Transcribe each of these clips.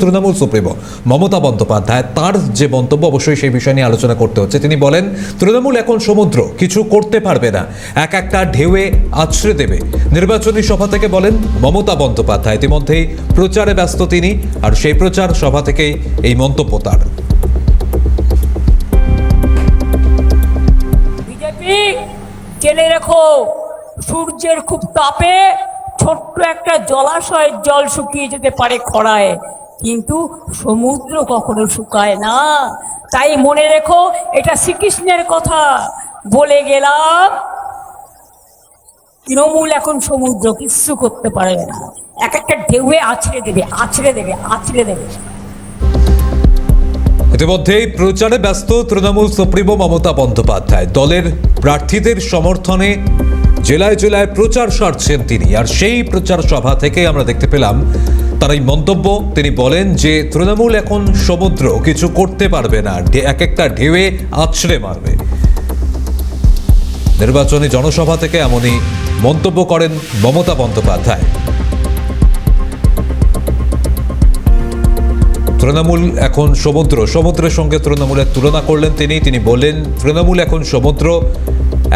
Trinamool supremo Mamata Bandyopadhyay তার যে মন্তব্য অবশ্যই সেই বিষয় নিয়ে আলোচনা করতে হচ্ছে। তিনি বলেন তৃণমূল এখন সমুদ্র, কিছু করতে পারবে না, এক একটা ঢেউয়ে আছড়ে দেবে। নির্বাচনী সভা থেকে বলেন মমতা বন্দ্যোপাধ্যায়। ইতিমধ্যেই প্রচারে ব্যস্ত তিনি, আর সেই প্রচার সভা থেকেই এই মন্তব্য তার। বিজেপি জেনে রেখো, সূর্যের খুব তাপে ছোট্ট একটা জলাশয়ের জল শুকিয়ে যেতে পারে খরায়, কিন্তু সমুদ্র কখনো শুকায় না। তাই মনে রেখো, এটা শ্রীকৃষ্ণের কথা বলে গেলাম। তৃণমূল এখন সমুদ্র, কিচ্ছু করতে পারবে না, এক একটা ঢেউয়ে আছড়ে দেবে, আছড়ে দেবে, আছড়ে দেবে। ইতিমধ্যেই প্রচারে ব্যস্ত তৃণমূল সুপ্রিমো মমতা বন্দ্যোপাধ্যায়। দলের প্রার্থীদের সমর্থনে জেলায় জেলায় প্রচার সারছেন তিনি, আর সেই প্রচার সভা থেকে আমরা দেখতে পেলাম তার এই মন্তব্য। তিনি বলেন যে তৃণমূল এখন সমুদ্র, কিছু করতে পারবে না, এক একটা ঢেউয়ে আছড়ে মারবে। নির্বাচনী জনসভা থেকে এমনই মন্তব্য করেন মমতা বন্দ্যোপাধ্যায়। তৃণমূল এখন সমুদ্র, সমুদ্রের সঙ্গে তৃণমূলের তুলনা করলেন তিনি বললেন তৃণমূল এখন সমুদ্র,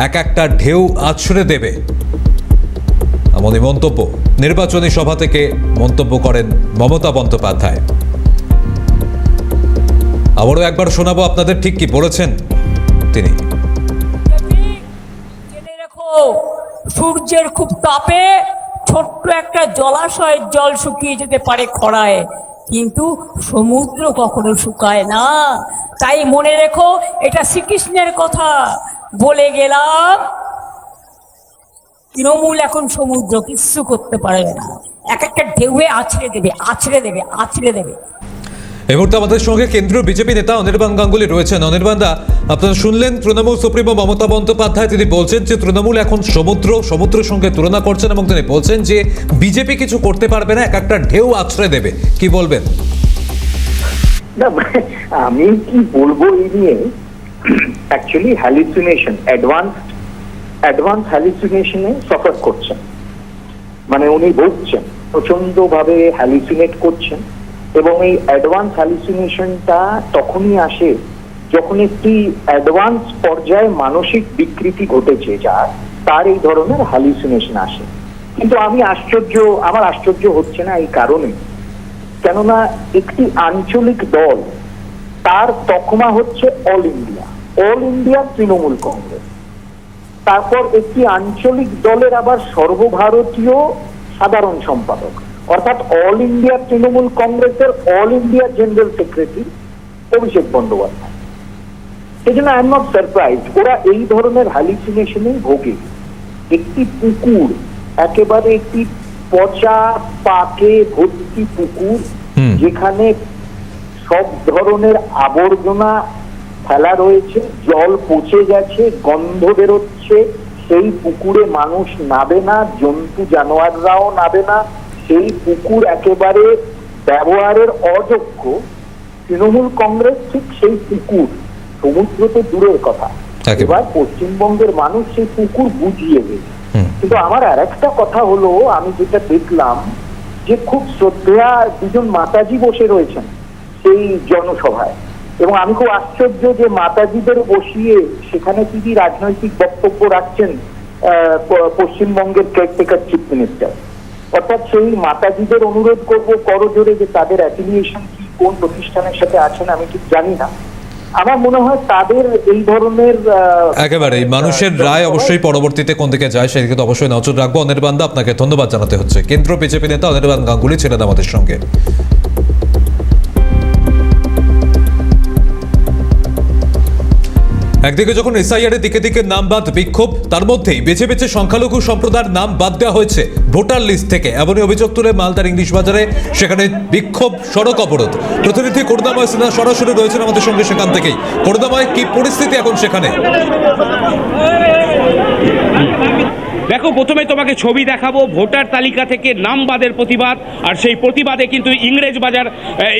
এক একটা ঢেউ আছড়ে দেবে, এমনই মন্তব্য। নির্বাচনী সভা থেকে মন্তব্য করেন মমতা বন্দ্যোপাধ্যায়। আবারও একবার শোনাবো আপনাদের ঠিক কি বলেছেন তিনি। জেনে রেখো, সূর্যের খুব তাপে ছোট্ট একটা জলাশয়ের জল শুকিয়ে যেতে পারে খরায়, কিন্তু সমুদ্র কখনো শুকায় না। তাই মনে রেখো, এটা শ্রীকৃষ্ণের কথা বলে গেলাম। তৃণমূল এখন সমুদ্র, কিচ্ছু করতে পারবে না, এক একটা ঢেউয়ে আছড়ে দেবে, আছড়ে দেবে, আছড়ে দেবে। এই মুহূর্তে আমাদের সঙ্গে কেন্দ্রীয় বিজেপি নেতা অনির্বাণ গাঙ্গুলি রয়েছেন। অনির্বাণ দা, আপনারা শুনলেন তৃণমূল সুপ্রিমো মমতা বন্দ্যোপাধ্যায়। তিনি বলছেন যে তৃণমূল এখন সমুদ্র, সমুদ্রের সঙ্গে তুলনা করছেন, এবং তিনি বলছেন যে বিজেপি কিছু করতে পারবে না, এক একটা ঢেউ আছড়ে দেবে। কি বলবেন? না, আমি কি বলবো এই নিয়ে? অ্যাকচুয়ালি হ্যালুসিনেশন, অ্যাডভান্স হ্যালুসিনেশনে সাফার করছেন, মানে উনি ভুগছেন, প্রচন্ড ভাবে হ্যালুসিনেট করছেন। এবং এই অ্যাডভান্স হ্যালুসিনেশনটা তখনই আসে যখন একটি অ্যাডভান্স পর্যায়ে মানসিক বিকৃতি ঘটেছে, তার এই ধরনের হ্যালুসিনেশন আসে। কিন্তু আমার আশ্চর্য হচ্ছে না এই কারণে, কেননা একটি আঞ্চলিক দল, তার তকমা হচ্ছে অল ইন্ডিয়া তৃণমূল কংগ্রেস। তারপর একটি আঞ্চলিক দলের আবার সর্বভারতীয় সাধারণ সম্পাদক, অর্থাৎ অল ইন্ডিয়া তৃণমূল কংগ্রেসের all India general secretary Abhishek Bandyopadhyay. সেই জন্য আই এম নট সারপ্রাইজ ওরা এই ধরনের হ্যালুসিনেশনে ভোগে। একটি পুকুর, একেবারে একটি পচা পাকে ভর্তি পুকুর, যেখানে সব ধরনের আবর্জনা ফেলা রয়েছে, জল পচে গেছে, গন্ধ বেরোচ্ছে, সেই পুকুরে মানুষ নাবে না, জন্তু জানোয়াররাও নাবে না, সেই পুকুর একেবারে ব্যবহারের অযোগ্য। তৃণমূল কংগ্রেস ঠিক সেই পুকুর, সমুদ্র তো দূরের কথা, এবার পশ্চিমবঙ্গের মানুষ সেই পুকুর বুঝিয়ে দেবে। কিন্তু আমার আর একটা কথা হলো, আমি যেটা দেখলাম যে খুব শ্রদ্ধেয়া দুজন মাতাজি বসে রয়েছেন সেই জনসভায়, এবং আমি খুব আশ্চর্য যে মাতাজিদের বসিয়ে সেখানে তিনি রাজনৈতিক বক্তব্য রাখছেন পশ্চিমবঙ্গের কেয়ারটেকার চিফ মিনিস্টার। অর্থাৎ সেই মাতাজিদের অনুরোধ করবো করজোরে যে তাদের অ্যাফিলিয়েশন কি, কোন প্রতিষ্ঠানের সাথে আছেন আমি ঠিক জানি না। আমার মনে হয় তাদের এই ধরনের একেবারে মানুষের রায় অবশ্যই পরবর্তীতে কোন দিকে যায় সেদিকে তো অবশ্যই নজর রাখবো। অনির্বাণ দা, আপনাকে ধন্যবাদ জানাতে হচ্ছে। কেন্দ্রীয় বিজেপি নেতা অনির্বাণ গাঙ্গুলি ছিলেন আমাদের সঙ্গে। একদিকে যখন এসআইআর দিকে দিকে নাম বাদ বিক্ষোভ, তার মধ্যেই বেছে বেছে সংখ্যালঘু সম্প্রদায়ের নাম বাদ দেওয়া হয়েছে ভোটার লিস্ট থেকে, এমনই অভিযোগ তুলে মালদার ইংলিশ বাজারে সেখানে বিক্ষোভ, সড়ক অবরোধ। প্রতিনিধি করুণাময় সিনহা সরাসরি রয়েছেন আমাদের সঙ্গে সেখান থেকেই। করুণাময়, কি পরিস্থিতি এখন সেখানে? দেখো, প্রথমে তোমাকে ছবি দেখাবো ভোটার তালিকা থেকে নাম বাদের প্রতিবাদ, আর সেই প্রতিবাদে কিন্তু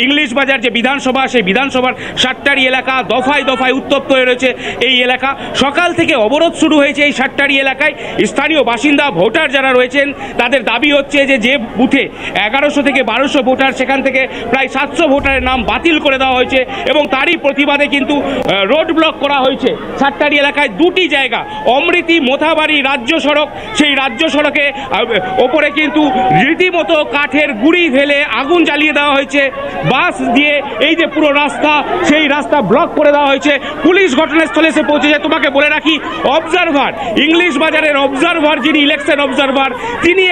ইংলিশ বাজার যে বিধানসভা, সেই বিধানসভার সাতটারি এলাকা দফায় দফায় উত্তপ্ত হয়ে রয়েছে। এই এলাকা সকাল থেকে অবরোধ শুরু হয়েছে এই সাতটারি এলাকায়। স্থানীয় বাসিন্দা ভোটার যারা রয়েছেন তাদের দাবি হচ্ছে যে বুথে 1100 থেকে 1200 ভোটার, সেখান থেকে প্রায় 700 ভোটারের নাম বাতিল করে দেওয়া হয়েছে এবং তারই প্রতিবাদে কিন্তু রোড ব্লক করা হয়েছে সাতটারি এলাকায় দুটি জায়গা, অমৃতি মোথাবাড়ি রাজ্য সড়ক, সেই রাজ্য সড়কে ওপরে কিন্তু রীতিমতো কাঠের গুঁড়ি ফেলে আগুন জ্বালিয়ে দেওয়া হয়েছে। বাস দিয়ে এই যে পুরো রাস্তা, সেই রাস্তা ব্লক করে দেওয়া হয়েছে। পুলিশ ঘটনাস্থলে এসে পৌঁছেছে। তোমাকে বলে রাখি, অবজারভার, ইংলিশ বাজারের অবজারভার, যিনি ইলেকশন অবজারভার, তিনি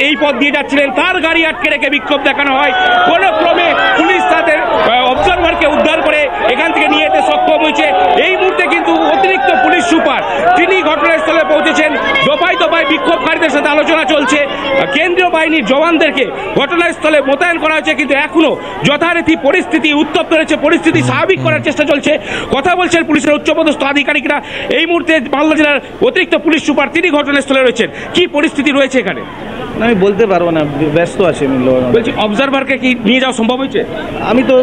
এই পথ দিয়ে যাচ্ছিলেন, তার গাড়ি আটকে রেখে বিক্ষোভ দেখানো হয়। কোনো ক্রমে পুলিশ তাদের অবজারভারকে উদ্ধার করে এখান থেকে নিয়ে যেতে সক্ষম হয়েছে। এই মুহূর্তে কিন্তু অতিরিক্ত পুলিশ সুপার তিনি ঘটনাস্থলে পৌঁছেছেন। দফায় দফায় বিক্ষোভকারীদের সাথে আলোচনা চলছে। কেন্দ্রীয় বাহিনীর জওয়ানদেরকে ঘটনাস্থলে মোতায়েন করা হয়েছে, কিন্তু এখনো যথারীতি পরিস্থিতি উত্তপ্ত রয়েছে, পরিস্থিতি স্বাভাবিক করার চেষ্টা চলছে। কথা বলছেন পুলিশের উচ্চপদস্থ আধিকারিকরা। এই মুহূর্তে মালদা জেলার অতিরিক্ত পুলিশ সুপার তিনি ঘটনাস্থলে রয়েছেন। কি পরিস্থিতি রয়েছে এখানে? আমি বলতে পারবো না, ব্যস্ত আছি আমি। বলছি, অবজারভারকে কি নিয়ে যাওয়া সম্ভব হয়েছে? আমি তো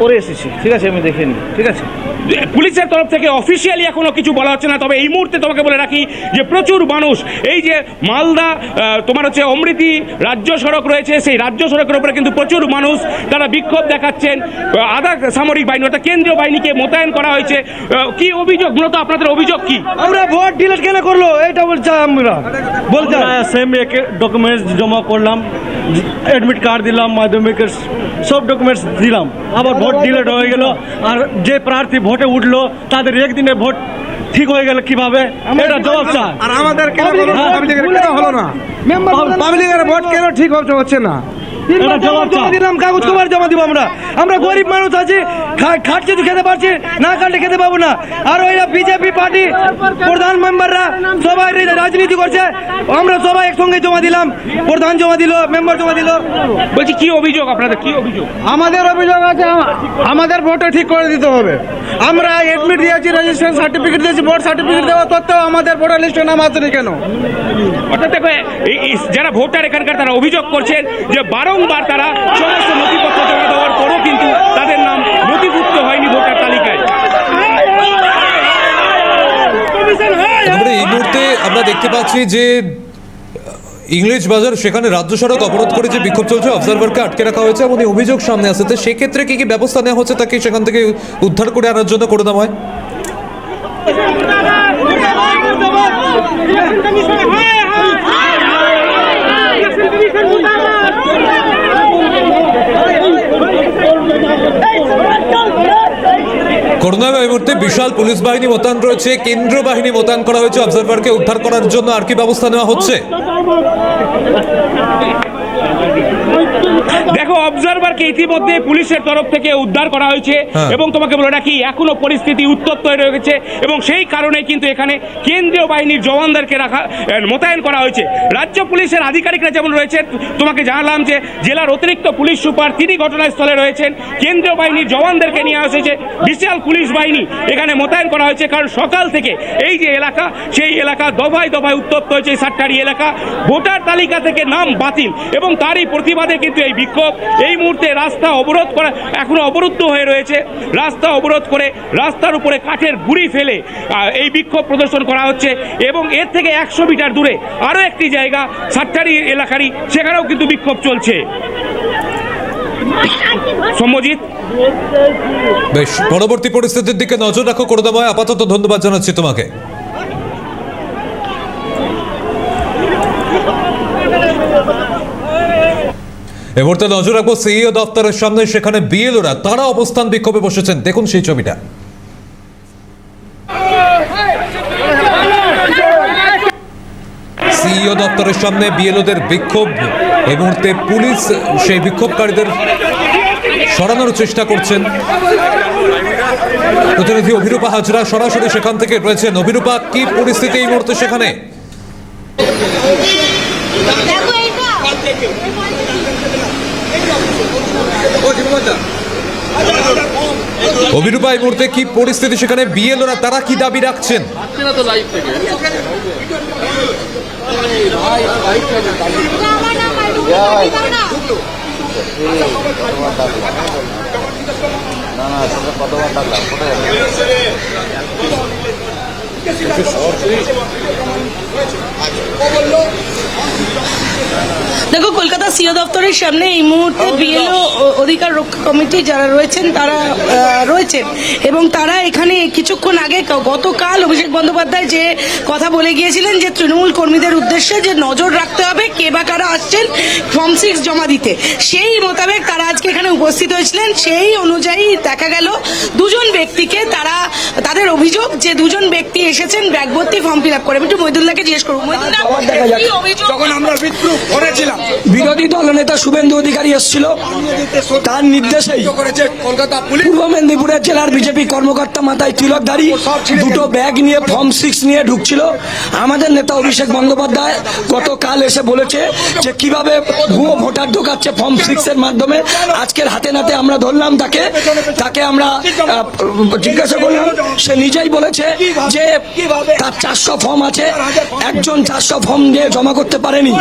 পরে এসেছি, ঠিক আছে, আমি দেখিনি, ঠিক আছে। পুলিশের তরফ থেকে অফিসিয়ালি এখনো কিছু বলা হচ্ছে না। তবে এই মুহূর্তে তোমাকে বলে রাখি যে প্রচুর মানুষ, এই যে মালদা তোমার হচ্ছে অমৃতি রাজ্য সড়ক রয়েছে, সেই রাজ্য সড়কের উপরে কিন্তু প্রচুর মানুষ তারা বিক্ষোভ দেখাচ্ছেন। আধা সামরিক বাহিনী অর্থাৎ কেন্দ্রীয় বাহিনীকে মোতায়েন করা হয়েছে। কি অভিযোগ, মূলত আপনাদের অভিযোগ কি? আমরা ভোট ডিলেট কেন করলো এটা বলছি। আমরা বলতে সেম ডকুমেন্টস জমা করলাম, অ্যাডমিট কার্ড দিলাম, মাধ্যমিকের সব ডকুমেন্টস দিলাম, আবার ভোট ডিলেট হয়ে গেল। আর যে প্রার্থী ভোটে উঠলো তাদের একদিনে ভোট ঠিক হয়ে গেল কিভাবে? এটা জবাব চাই। আর আমাদের কেন হলো না? পাবলিকের ভোট কেন ঠিক হচ্ছে না? জমা দিলাম, কাগজ কভার জমা দিব। আমরা গরিব মানুষ আছি, খাটছি তো খেতে পারছি না, কাটলে খেতে পাবো না। আর ওইরা বিজেপি পার্টি প্রধান মেম্বাররা সবাই রাজনীতি করছে। আমরা সবাই একসঙ্গে জমা দিলাম, প্রধান জমা দিল, মেম্বার জমা দিল। বলছি, কি অভিযোগ আপনাদের? কি অভিযোগ? আমাদের অভিযোগ আছে, আমাদের ভোটে ঠিক করে দিতে হবে। আমরা এডমিট দিয়েছি, রেজিস্ট্রেশন সার্টিফিকেট দিয়েছি, ভোট সার্টিফিকেট দেওয়া সত্ত্বেও আমাদের ভোটার লিস্টে নাম আসেনি কেন? অর্থাৎ দেখো, যারা ভোটার এখানকার তারা অভিযোগ করছেন যে বারংবার তারা সমস্ত নথিপত্র জমা দেওয়ার পরও কিন্তু তাদের নাম নথিভুক্ত হয়নি ভোটার তালিকায়। এই মুহূর্তে আমরা দেখতে পাচ্ছি যে ইংলিশ বাজার, সেখানে রাজ্য সড়ক অবরোধ করে যে বিক্ষোভ চলছে, অবজারভারকে আটকে রাখা হয়েছে এবং এই অভিযোগ সামনে আসছে। সেক্ষেত্রে কি কি ব্যবস্থা নেওয়া হচ্ছে তাকে সেখান থেকে উদ্ধার করে আনার জন্য করে দেওয়া হয়? করোনায় এই মুহূর্তে বিশাল পুলিশ বাহিনী মোতায়েন রয়েছে, কেন্দ্র বাহিনী মোতায়েন করা হয়েছে অবজারভারকে উদ্ধার করার জন্য। আর কি ব্যবস্থা নেওয়া হচ্ছে? দেখো, অবজারভারকে ইতিমধ্যে পুলিশের তরফ থেকে উদ্ধার করা হয়েছে এবং তোমাকে বলে রাখি এখনো পরিস্থিতি উত্তপ্ত হয়ে রয়েছে এবং সেই কারণে কিন্তু এখানে কেন্দ্রীয় বাহিনীর জওয়ানদেরকে মোতায়েন করা হয়েছে। রাজ্য পুলিশের আধিকারিকরা যেমন রয়েছেন, তোমাকে জানালাম যে জেলার অতিরিক্ত পুলিশ সুপার তিনি ঘটনাস্থলে রয়েছেন। কেন্দ্রীয় বাহিনীর জওয়ানদেরকে নিয়ে এসেছে, বিশাল পুলিশ বাহিনী এখানে মোতায়েন করা হয়েছে। কারণ সকাল থেকে এই যে এলাকা, সেই এলাকা দফায় দফায় উত্তপ্ত হয়েছে। এই সাতটারি এলাকা ভোটার তালিকা থেকে নাম বাতিল এবং তারই প্রতিবাদে কিন্তু এই বিক্ষোভ। এই মুহূর্তে রাস্তা অবরোধ করা, এখনো অবরুদ্ধ হয়ে রয়েছে। রাস্তা অবরোধ করে রাস্তার উপরে কাঠের গুঁড়ি ফেলে এই বিক্ষোভ প্রদর্শন করা হচ্ছে এবং এর থেকে 100 মিটার দূরে আরও একটি জায়গা সাতটারি এলাকারই, সেখানেও কিন্তু বিক্ষোভ চলছে। সম্মজিৎ, বেশ, পরবর্তী পরিস্থিতির দিকে নজর রাখো করুণাময়। আপাতত ধন্যবাদ জানাচ্ছি তোমাকে। এ মুহূর্তে নজর রাখবো সিইও দপ্তরের সামনে, সেখানে বিএলওরা তারা অবস্থান বিক্ষোভে বসেছেন। দেখুন সেই ছবিটা। সিইও দপ্তরের সামনে বিএলওদের বিক্ষোভ। এই মুহূর্তে পুলিশ সেই বিক্ষোভকারীদের সরানোর চেষ্টা করছেন। প্রতিনিধি অভিরূপা হাজরা সরাসরি সেখান থেকে রয়েছেন। অভিরূপা, কি পরিস্থিতি এই মুহূর্তে সেখানে? অভিরূপা এই মুহূর্তে কি পরিস্থিতি সেখানে, বিএলওরা তারা কি দাবি রাখছেন? দেখো, কলকাতা সিও দপ্তরের সামনে এই মুহূর্তে বিএলও অধিকার রক্ষা কমিটি যারা রয়েছেন তারা রয়েছেন এবং তারা এখানে কিছুক্ষণ আগে গতকাল অভিষেক বন্দ্যোপাধ্যায় যে কথা বলে গিয়েছিলেন যে তৃণমূল কর্মীদের উদ্দেশ্যে যে নজর রাখতে হবে কে বা কারা আসছেন ফর্ম 6 জমা দিতে, সেই মোতাবেক তারা আজকে এখানে উপস্থিত হয়েছিলেন। সেই অনুযায়ী দেখা গেল দুজন ব্যক্তিকে তাদের অভিযোগ যে দুজন ব্যক্তি এসেছেন ব্যাগ ভর্তি ফর্ম ফিল আপ করে। একটু মহিদুল্লাহকে জিজ্ঞেস করবো, মহিদুল্লাহ কি অভিযোগ? যখন আমরা বিদ্রোহ করেছিলাম, বিরোধী দলনেতা শুভেন্দু অধিকারী এসেছিল, তার নির্দেশেই কলকাতা পূর্ব মেদিনীপুরের জেলার বিজেপি কর্মকর্তা মাথায় তিলকধারী দুটো ব্যাগ নিয়ে ফর্ম 6 নিয়ে ঢুকছিল। আমাদের নেতা অভিষেক বন্দ্যোপাধ্যায় গতকাল এসে বলেছে যে কিভাবে ভুয়ো ভোটার ঢোকাচ্ছে ফর্ম 6 এর মাধ্যমে। আজকের হাতে নাতে আমরা ধরলাম তাকে আমরা জিজ্ঞাসা করলাম, সে নিজেই বলেছে যে তার 400 ফর্ম আছে, একজন 400 ফর্ম দিয়ে জমা করতে পারেনি,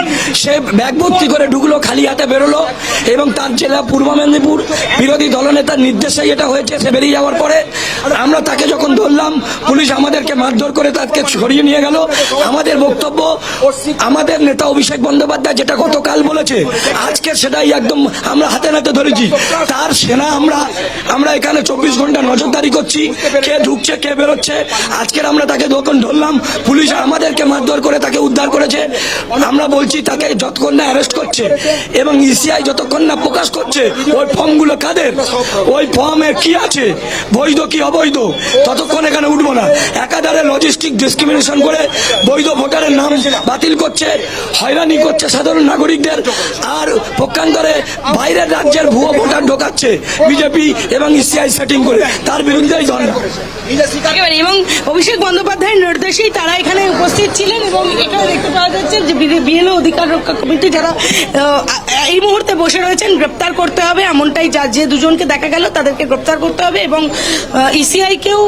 সে ব্যাগ ভর্তি করে ঢুকলো, খালি হাতে বেরোলো এবং তার জেলা পূর্ব মেদিনীপুর বিরোধী দলনেতার নির্দেশে এটা হয়েছে। সে বেরিয়ে যাওয়ার পরে আমরা তাকে যখন ধরলাম, পুলিশ আমাদেরকে মারধর করে তাকে সরিয়ে নিয়ে গেল। আমাদের বক্তব্য, আমাদের নেতা অভিষেক বন্দ্যোপাধ্যায় যেটা গতকাল বলেছে আজকে সেটাই একদম আমরা হাতে নাতে ধরেছি। তার সেনা আমরা এখানে 24 ঘন্টা নজরদারি করছি, কে ঢুকছে কে বেরোচ্ছে। আজকের আমরা তাকে যখন ধরলাম, পুলিশ আমাদেরকে মারধর করে তাকে উদ্ধার করেছে। আমরা বলছি তাকে যতক্ষণ না অ্যারেস্ট করছে এবং ইসিআই যতক্ষণ না প্রকাশ করছে ওই ফর্মগুলো কাদের, ওই ফর্মে কি আছে, বৈধ কি অবৈধ, ততক্ষণ এখানে উঠবো না। একাধারে লজিস্টিক ডিসক্রিমিনেশন করে বৈধ ভোটারের নাম বাতিল করছে, হয়রানি করছে সাধারণ নাগরিকদের, আর পক্ষান্তরে বাইরের রাজ্যের ভুয়ো ভোটার ঢোকাচ্ছে বিজেপি এবং ইসিআই সেটিং করে। তার বিরুদ্ধেই ধর্ণা। এবং অভিষেক বন্দ্যোপাধ্যায়ের নির্দেশেই তারা এখানে উপস্থিত ছিলেন এবং এটা দেখতে পাওয়া যাচ্ছে যে বিএলও অধিকার রক্ষা কমিটি যারা এই মুহূর্তে বসে রয়েছেন গ্রেপ্তার করতে হবে, এমনটাই যে দুজনকে দেখা গেল তাদেরকে গ্রেপ্তার করতে হবে এবং ইসিআইকেও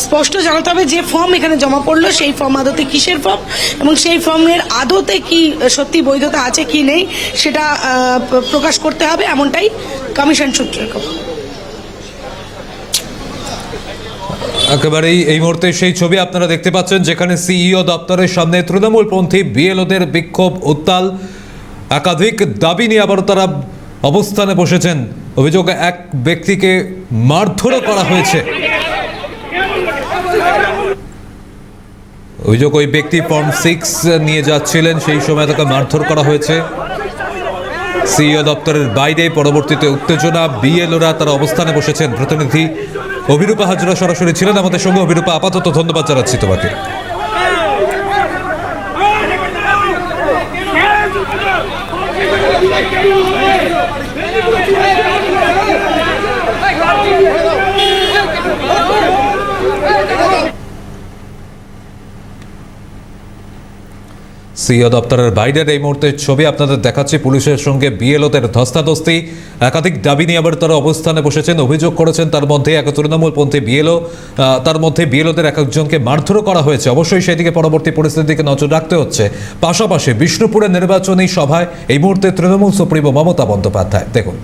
স্পষ্ট জানাতে হবে যে ফর্ম এখানে জমা পড়লো সেই ফর্ম আদতে কিসের ফর্ম এবং সেই ফর্মের আদতে কি সত্যি বৈধতা আছে কি নেই সেটা প্রকাশ করতে হবে, এমনটাই কমিশন সূত্রের খবর। একেবারেই এই মুহূর্তে সেই ছবি আপনারা দেখতে পাচ্ছেন, যেখানে সিইও দপ্তরের সামনে তৃণমূলপন্থী বিএলওদের বিক্ষোভ উত্তাল। একাধিক দাবি নিয়ে আবারও তারা অবস্থানে বসেছেন। অভিযোগ, এক ব্যক্তিকে মারধরও করা হয়েছে। অভিযোগ, ওই ব্যক্তি ফর্ম 6 নিয়ে যাচ্ছিলেন, সেই সময় তাকে মারধর করা হয়েছে। সিইও দপ্তরের বাইরে পরবর্তীতে উত্তেজনা, বিএলওরা তারা অবস্থানে বসেছেন। প্রতিনিধি অভিরূপা হাজরা সরাসরি ছিলেন আমাদের সঙ্গে। অভিরূপা, আপাতত ধন্যবাদ জানাচ্ছি তোমাকে। সিইও দপ্তরের বাইরের এই মুহূর্তের ছবি আপনাদের দেখাচ্ছি। পুলিশের সঙ্গে বিএলওদের ধস্তাধস্তি, একাধিক দাবি নিয়ে আবার তারা অবস্থানে বসেছেন। অভিযোগ করেছেন তার মধ্যে এক তৃণমূলপন্থী বিএলও, তার মধ্যে বিএলওদের এক একজনকে মারধরও করা হয়েছে। অবশ্যই সেদিকে পরবর্তী পরিস্থিতির দিকে নজর রাখতে হচ্ছে। পাশাপাশি বিষ্ণুপুরের নির্বাচনী সভায় এই মুহূর্তে তৃণমূল সুপ্রিমো মমতা বন্দ্যোপাধ্যায়, দেখুন।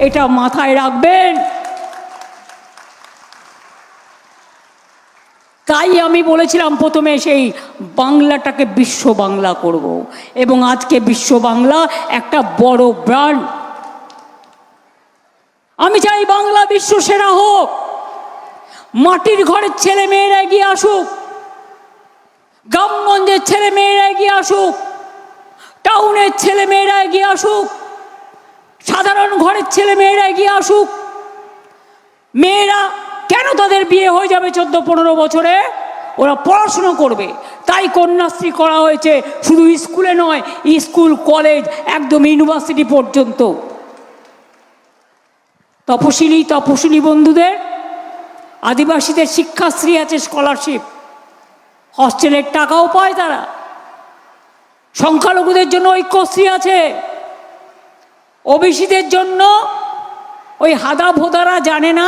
এটা মাথায় রাখবেন। তাই আমি বলেছিলাম প্রথমে সেই বাংলাটাকে বিশ্ব বাংলা করব এবং আজকে বিশ্ব বাংলা একটা বড় ব্র্যান্ড। আমি চাই বাংলা বিশ্ব সেরা হোক, মাটির ঘরের ছেলে মেয়েরা এগিয়ে আসুক, গ্রামগঞ্জের ছেলে মেয়েরা এগিয়ে আসুক, টাউনের ছেলে মেয়েরা এগিয়ে আসুক, সাধারণ ঘরের ছেলে মেয়েরা এগিয়ে আসুক। মেয়েরা কেন তাদের বিয়ে হয়ে যাবে 14-15 বছরে? ওরা পড়াশুনো করবে, তাই কন্যাশ্রী করা হয়েছে। শুধু স্কুলে নয়, স্কুল কলেজ একদম ইউনিভার্সিটি পর্যন্ত। তপশিলি বন্ধুদের, আদিবাসীদের শিক্ষাশ্রী আছে, স্কলারশিপ, হস্টেলের টাকাও পায় তারা। সংখ্যালঘুদের জন্য ঐক্যশ্রী আছে। ওবিসিদের জন্য ওই হাদা ভোদারা জানে না,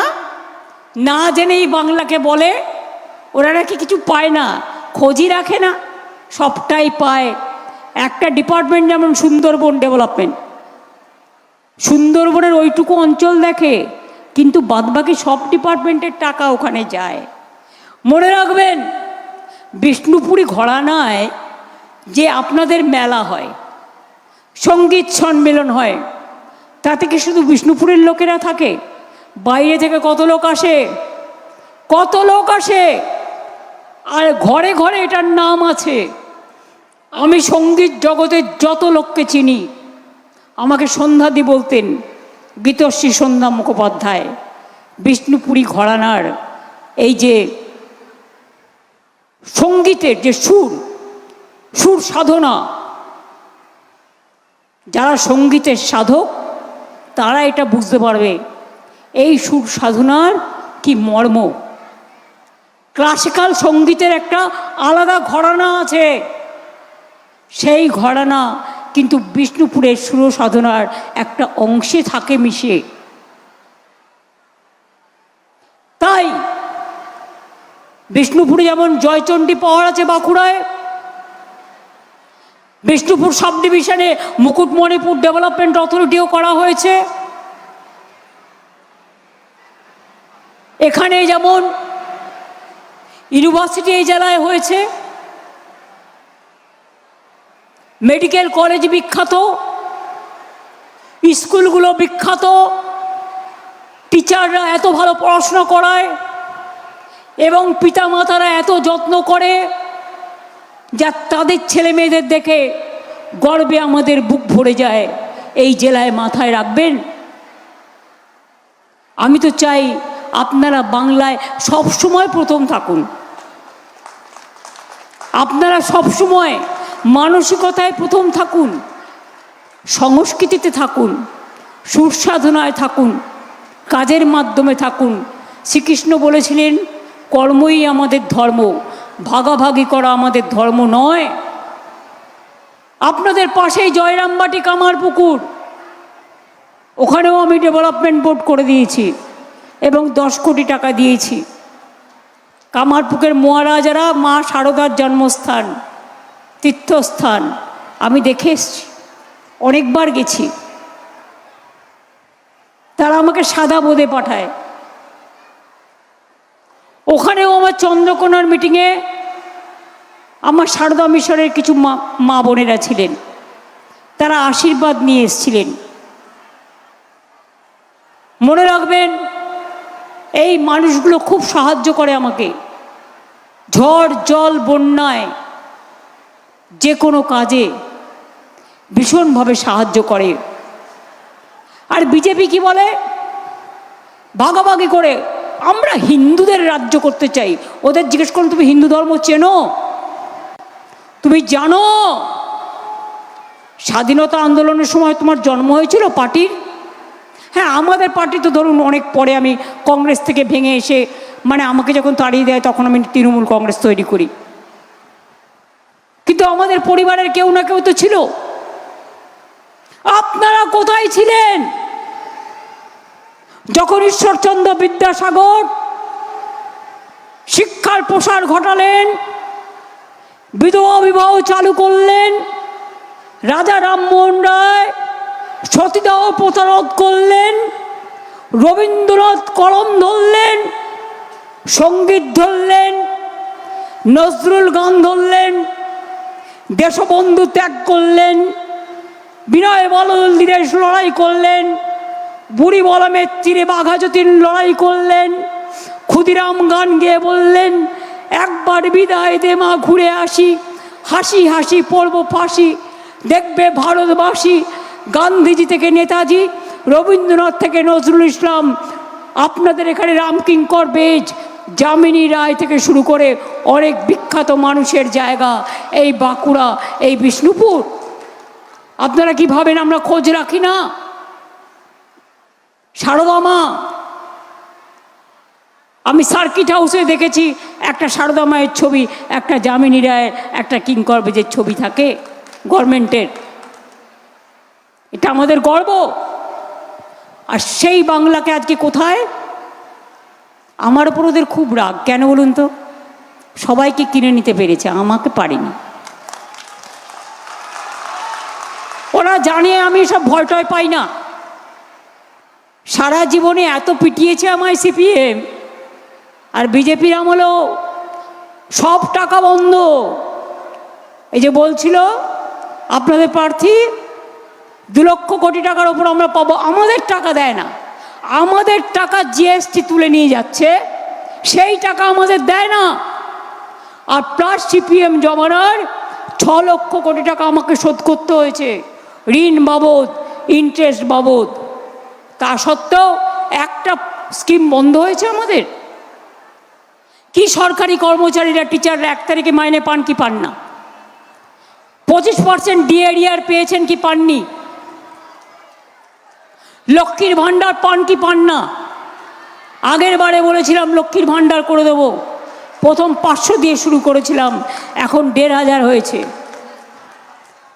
না জেনেই বাংলাকে বলে ওরা নাকি কিছু পায় না, খোঁজই রাখে না, সবটাই পায়। একটা ডিপার্টমেন্ট যেমন সুন্দরবন ডেভেলপমেন্ট, সুন্দরবনের ওইটুকু অঞ্চল দেখে, কিন্তু বাদবাকি সব ডিপার্টমেন্টের টাকা ওখানে যায়। মনে রাখবেন, বিষ্ণুপুরী ঘরানায় যে আপনাদের মেলা হয়, সঙ্গীত সম্মেলন হয়, তাতে কি শুধু বিষ্ণুপুরের লোকেরা থাকে? বাইরে থেকে কত লোক আসে, কত লোক আসে, আর ঘরে ঘরে এটার নাম আছে। আমি সঙ্গীত জগতের যত লোককে চিনি, আমাকে সন্ধ্যাদি বলতেন, গীতশ্রী সন্ধ্যা মুখোপাধ্যায়, বিষ্ণুপুরী ঘরানার এই যে সঙ্গীতের যে সুর, সুর সাধনা, যারা সঙ্গীতের সাধক তারা এটা বুঝতে পারবে এই সুর সাধনার কি মর্ম। ক্লাসিক্যাল সঙ্গীতের একটা আলাদা ঘরানা আছে, সেই ঘরানা কিন্তু বিষ্ণুপুরের সুর সাধনার একটা অংশে থাকে মিশে। তাই বিষ্ণুপুরে যেমন জয়চণ্ডী পাহাড় আছে বাঁকুড়ায়, বিষ্ণুপুর সাব ডিভিশনে মুকুটমণিপুর ডেভেলপমেন্ট অথরিটিও করা হয়েছে। এখানে যেমন ইউনিভার্সিটি এই জেলায় হয়েছে, মেডিকেল কলেজ বিখ্যাত, স্কুলগুলো বিখ্যাত, টিচাররা এত ভালো পড়াশোনা করায় এবং পিতামাতারা এত যত্ন করে, যা তাদের ছেলে মেয়েদের দেখে গর্বে আমাদের বুক ভরে যায়। এই জেলায় মাথায় রাখবেন। আমি তো চাই আপনারা বাংলায় সব সময় প্রথম থাকুন, আপনারা সব সময় মানসিকতায় প্রথম থাকুন, সংস্কৃতিতে থাকুন, সুর সাধনায় থাকুন, কাজের মাধ্যমে থাকুন। শ্রীকৃষ্ণ বলেছিলেন, কর্মই আমাদের ধর্ম, ভাগাভাগি করা আমাদের ধর্ম নয়। আপনাদের পাশেই জয়রামবাটি কামারপুকুর, ওখানেও আমি ডেভেলপমেন্ট বোর্ড করে দিয়েছি এবং 10 কোটি টাকা দিয়েছি। কামারপুকুরের মহারাজারা মা শারদার জন্মস্থান, তীর্থস্থান, আমি দেখে এসছি, অনেকবার গেছি। তারা আমাকে সাদা বোঁদে পাঠায়। ওখানেও আমার চন্দ্রকোনার মিটিংয়ে আমার সারদা মিশরের কিছু মা বোনেরা ছিলেন, তারা আশীর্বাদ নিয়ে এসেছিলেন। মনে রাখবেন, এই মানুষগুলো খুব সাহায্য করে আমাকে, ঝড় জল বন্যায় যে কোনো কাজে ভীষণভাবে সাহায্য করে। আর বিজেপি কি বলে? ভাগাভাগি করে আমরা হিন্দুদের রাজ্য করতে চাই। ওদের জিজ্ঞেস করুন, তুমি হিন্দু ধর্ম চেনো? তুমি জানো স্বাধীনতা আন্দোলনের সময় তোমার জন্ম হয়েছিল পার্টির? হ্যাঁ, আমাদের পার্টি তো ধরুন অনেক পরে আমি কংগ্রেস থেকে ভেঙে এসে, মানে আমাকে যখন তাড়িয়ে দেয় তখন আমি তৃণমূল কংগ্রেস তৈরি করি, কিন্তু আমাদের পরিবারের কেউ না কেউ তো ছিল। আপনারা কোথায় ছিলেন যখন ঈশ্বরচন্দ্র বিদ্যাসাগর শিক্ষার প্রসার ঘটালেন, বিধবা বিবাহ চালু করলেন, রাজা রামমোহন রায় সতীদাহ প্রথা রোধ করলেন, রবীন্দ্রনাথ কলম ধরলেন, সঙ্গীত ধরলেন, নজরুল গান ধরলেন, দেশবন্ধু ত্যাগ করলেন, বিনয় বাদল দীনেশ লড়াই করলেন, বুড়ি বলমের তীরে বাঘাযতীন লড়াই করলেন, ক্ষুদিরাম গান গেয়ে বললেন, একবার বিদায় দে মা ঘুরে আসি, হাসি হাসি পড়ব ফাঁসি, দেখবে ভারতবাসী। গান্ধীজি থেকে নেতাজি, রবীন্দ্রনাথ থেকে নজরুল ইসলাম, আপনাদের এখানে রামকিঙ্কর বেজ, যামিনী রায় থেকে শুরু করে অনেক বিখ্যাত মানুষের জায়গা এই বাঁকুড়া, এই বিষ্ণুপুর। আপনারা কি ভাবেন আমরা খোঁজ রাখি না? সারদা মা, আমি সার্কিট হাউসে দেখেছি একটা সারদা মায়ের ছবি, একটা যামিনী রায়ের, একটা কিঙ্কর বেজের ছবি থাকে গভর্নমেন্টের। এটা আমাদের গর্ব। আর সেই বাংলাকে আজকে কোথায়? আমার ওপর ওদের খুব রাগ, কেন বলুন তো? সবাইকে কিনে নিতে পেরেছে, আমাকে পারেনি। ওরা জানে আমি সব ভয় টয় পাই না। সারা জীবনে এত পিটিয়েছে আমায় সিপিএম, আর বিজেপির আমলেও সব টাকা বন্ধ। এই যে বলছিল আপনাদের প্রার্থী 2 লক্ষ কোটি টাকার ওপর আমরা পাবো, আমাদের টাকা দেয় না। আমাদের টাকা জিএসটি তুলে নিয়ে যাচ্ছে, সেই টাকা আমাদের দেয় না। আর প্লাস সিপিএম জমানার 6 লক্ষ কোটি টাকা আমাকে শোধ করতে হয়েছে, ঋণ বাবদ, ইন্টারেস্ট বাবদ। তা সত্ত্বেও একটা স্কিম বন্ধ হয়েছে আমাদের। কি সরকারি কর্মচারীরা, টিচাররা 1 তারিখে মাইনে পান কি পান না? 25% ডিএরিআর পেয়েছেন কি পাননি? লক্ষ্মীর ভাণ্ডার পান কি পান না? আগের বারে বলেছিলাম লক্ষ্মীর ভাণ্ডার করে দেব, প্রথম 500 দিয়ে শুরু করেছিলাম, এখন 1500 হয়েছে।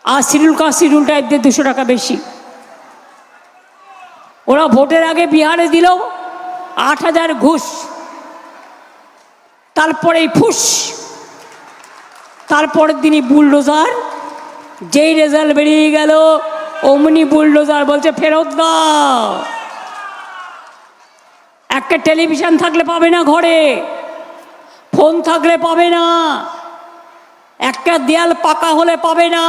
আর শিডিউল কাস্ট শিডিউল টাইপদের 200 টাকা বেশি। ওরা ভোটের আগে বিহারে দিল 8000 ঘুষ, তারপরে ফুস, তারপরের দিনই বুলডোজার। যেই রেজাল্ট বেরিয়ে গেল অমনি বুলডোজার বলছে ফেরত দাও। একটা টেলিভিশন থাকলে পাবে না ঘরে, ফোন থাকলে পাবে না, একটা দেয়াল পাকা হলে পাবে না।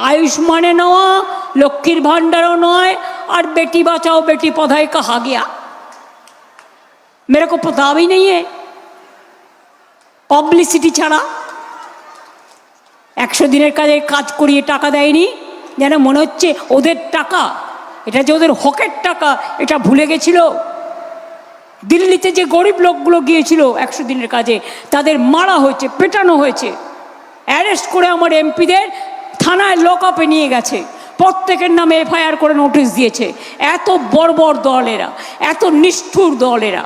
আয়ুষ্মানে নেওয়া, লক্ষ্মীর ভাণ্ডারও নয়, আর বেটি বাঁচাও বেটি পढ़ाई कहा गया। मेरे को पता भी नहीं है। পাবলিসিটি ছাড়া 100 দিনের কাজে কাজ করিয়ে টাকা দেয়নি, যেন মনে হচ্ছে ওদের টাকা, এটা যে ওদের হকের টাকা এটা ভুলে গেছিল। দিল্লিতে যে গরিব লোকগুলো গিয়েছিল 100 দিনের কাজে, তাদের মারা হয়েছে, পেটানো হয়েছে, অ্যারেস্ট করে আমার এমপিদের থানায় লকআপে নিয়ে গেছে, প্রত্যেকের নামে এফআইআর করে নোটিশ দিয়েছে। এত বর্বর দল এরা, এত নিষ্ঠুর দল এরা।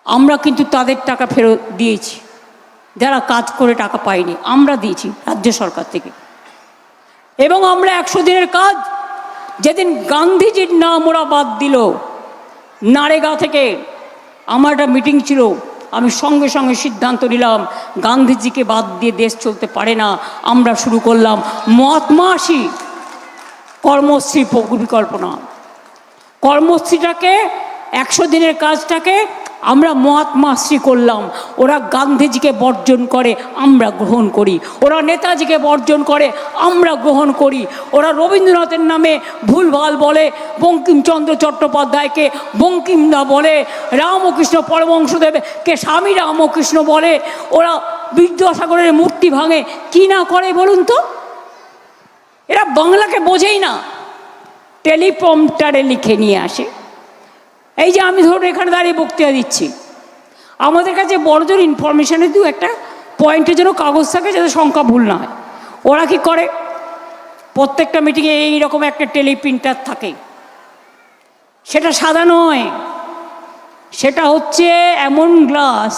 আমরা কিন্তু তাদের টাকা ফেরত দিয়েছি, যারা কাজ করে টাকা পায়নি, আমরা দিয়েছি রাজ্য সরকার থেকে। এবং আমরা 100 দিনের কাজ, যেদিন গান্ধীজির নাম ওরা বাদ দিল নারেগা থেকে, আমার একটা মিটিং ছিল, আমি সঙ্গে সঙ্গে সিদ্ধান্ত নিলাম গান্ধীজিকে বাদ দিয়ে দেশ চলতে পারে না। আমরা শুরু করলাম মহাত্মাশ্রী কর্মশ্রী পরিকল্পনা। কর্মশ্রীটাকে, 100 দিনের কাজটাকে আমরা মহাত্মাশ্রী করলাম। ওরা গান্ধীজিকে বর্জন করে, আমরা গ্রহণ করি। ওরা নেতাজিকে বর্জন করে, আমরা গ্রহণ করি। ওরা রবীন্দ্রনাথের নামে ভুলভাল বলে, বঙ্কিমচন্দ্র চট্টোপাধ্যায়কে বঙ্কিমদা বলে, রামকৃষ্ণ পরমহংসদেবকে স্বামী রামকৃষ্ণ বলে। ওরা বিদ্যাসাগরের মূর্তি ভাঙে, কি না করে বলুন তো? এরা বাংলাকে বোঝেই না, টেলিপ্রম্পটারে লিখে নিয়ে আসে। এই যে আমি ধরুন এখানে দাঁড়িয়ে বক্তৃতা দিচ্ছি, আমাদের কাছে বড়জোর ইনফরমেশনের একটা পয়েন্টের জন্য কাগজ থাকে যাতে সংখ্যা ভুল না হয়। ওরা কি করে, প্রত্যেকটা মিটিংয়ে এইরকম একটা টেলিপ্রিন্টার থাকে। সেটা সাদা নয়, সেটা হচ্ছে এমন গ্লাস,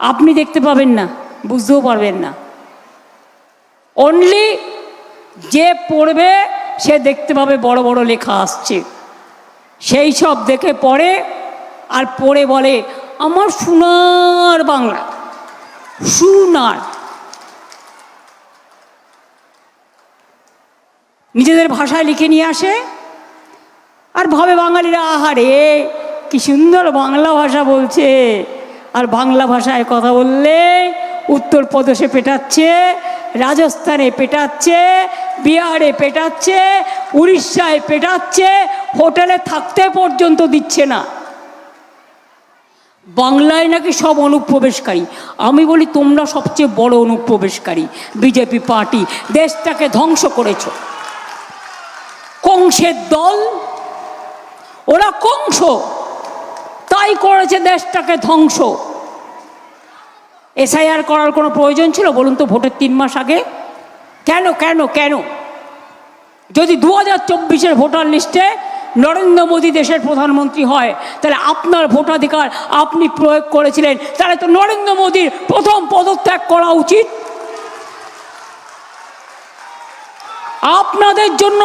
আপনি দেখতে পাবেন না, বুঝতেও পারবেন না। অনলি যে পড়বে সে দেখতে পাবে বড় বড় লেখা আসছে, সেই সব দেখে পড়ে, আর পড়ে বলে আমার সোনার বাংলা, সোনার। নিজেদের ভাষায় লিখে নিয়ে আসে, আর ভাবে বাঙালিরা আহারে কি সুন্দর বাংলা ভাষা বলছে। আর বাংলা ভাষায় কথা বললে উত্তরপ্রদেশে পেটাচ্ছে, রাজস্থানে পেটাচ্ছে, বিহারে পেটাচ্ছে, উড়িষ্যায় পেটাচ্ছে, হোটেলে থাকতে পর্যন্ত দিচ্ছে না। বাংলায় নাকি সব অনুপ্রবেশকারী। আমি বলি তোমরা সবচেয়ে বড় অনুপ্রবেশকারী, বিজেপি পার্টি। দেশটাকে ধ্বংস করেছ। কংসের দল, ওরা কংস, তাই করেছে দেশটাকে ধ্বংস। এসআইআর করার কোনো প্রয়োজন ছিল বলুন তো ভোটের 3 মাস আগে? কেন কেন কেন? যদি 2024-এর ভোটার লিস্টে নরেন্দ্র মোদী দেশের প্রধানমন্ত্রী হয়, তাহলে আপনার ভোটাধিকার আপনি প্রয়োগ করেছিলেন, তাহলে তো নরেন্দ্র মোদীর প্রথম পদত্যাগ করা উচিত। আপনাদের জন্য